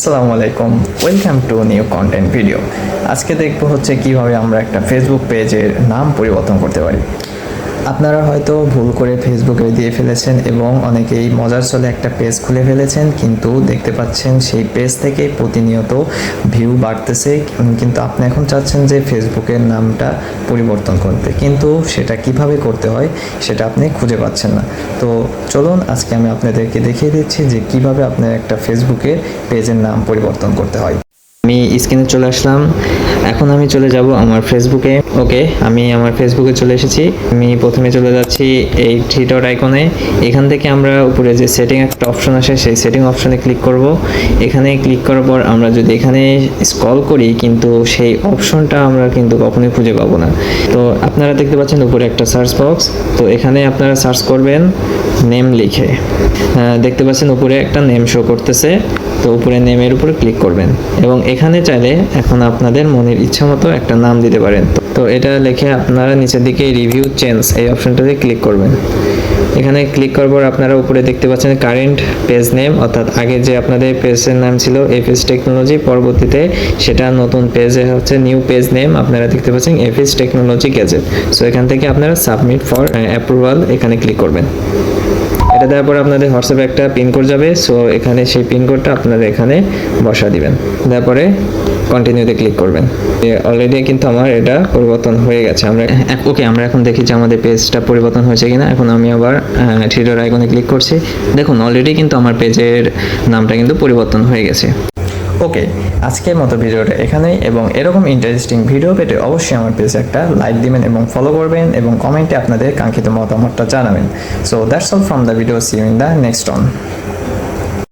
আসসালামু আলাইকুম, welcome to new content video. আজকে দেখবো হচ্ছে কিভাবে আমরা একটা ফেসবুক পেজের নাম পরিবর্তন করতে পারি। আপনারা হয়তো ভুল করে ফেসবুকে দিয়ে ফেলেছেন এবং অনেকেই মজার ছলে একটা পেজ খুলে ফেলেছেন, কিন্তু দেখতে পাচ্ছেন সেই পেজ থেকে প্রতিনিয়ত ভিউ বাড়তেছে, কিন্তু আপনি এখন চাচ্ছেন যে ফেসবুকের নামটা পরিবর্তন করতে, কিন্তু সেটা কিভাবে করতে হয় সেটা আপনি খুঁজে পাচ্ছেন না। তো চলুন আজকে আমি আপনাদেরকে দেখিয়ে দিচ্ছি যে কিভাবে আপনার একটা ফেসবুকের পেজের নাম পরিবর্তন করতে হয়। আমি স্ক্রিনে চলে আসলাম। এখন আমি চলে যাব আমার ফেসবুকে। ওকে, আমি আমার ফেসবুকে চলে এসেছি। আমি প্রথমে চলে যাচ্ছি এই থ্রি ডট আইকনে। এখান থেকে আমরা উপরে যে সেটিং একটা অপশন আসে, সেই সেটিং অপশনে ক্লিক করব। এখানে ক্লিক করার পর আমরা যদি এখানে স্ক্রল করি, কিন্তু সেই অপশনটা আমরা কিন্তু কখনোই খুঁজে পাবো না। তো আপনারা দেখতে পাচ্ছেন উপরে একটা সার্চ বক্স, তো এখানে আপনারা সার্চ করবেন নেম লিখে। দেখতে পাচ্ছেন উপরে একটা নেম শো করতেছে, তো উপরে নেমের উপরে ক্লিক করবেন এবং এখানে চাইলে এখন আপনাদের মনের ইচ্ছা মতো একটা নাম দিতে পারেন। তো এটা লিখে আপনারা নিচের দিকে রিভিউ চেঞ্জ এই অপশনটাতে ক্লিক করবেন। এখানে ক্লিক করার পর আপনারা উপরে দেখতে পাচ্ছেন কারেন্ট পেজ নেম, অর্থাৎ আগে যে আপনাদের পেজের নাম ছিল এফএস টেকনোলজি, পরবর্তীতে সেটা নতুন পেজে হচ্ছে নিউ পেজ নেম আপনারা দেখতে পাচ্ছেন এফএস টেকনোলজি গ্যাজেট। সো এখান থেকে আপনারা সাবমিট ফর অ্যাপ্রুভাল এখানে ক্লিক করবেন। এটা দেওয়ার পর আপনাদের হোয়াটসঅ্যাপে একটা পিনকোড যাবে, সো এখানে সেই পিনকোডটা আপনারা এখানে বসা দিবেন। তারপরে কন্টিনিউতে ক্লিক করবেন। অলরেডি কিন্তু আমার এটা পরিবর্তন হয়ে গেছে। আমরা এখন দেখি যে আমাদের পেজটা পরিবর্তন হয়েছে কিনা। এখন আমি আবার থ্রি ডট আইকনে ক্লিক করছি। দেখুন অলরেডি কিন্তু আমার পেজের নামটা কিন্তু পরিবর্তন হয়ে গেছে। ওকে, আজকের মতো ভিডিওটা এখানেই, এবং এরকম ইন্টারেস্টিং ভিডিও পেতে অবশ্যই আমার পেজে একটা লাইক দিবেন এবং ফলো করবেন এবং কমেন্টে আপনাদের কাঙ্ক্ষিত মতামতটা জানাবেন। So that's all from the video, see you in the next one.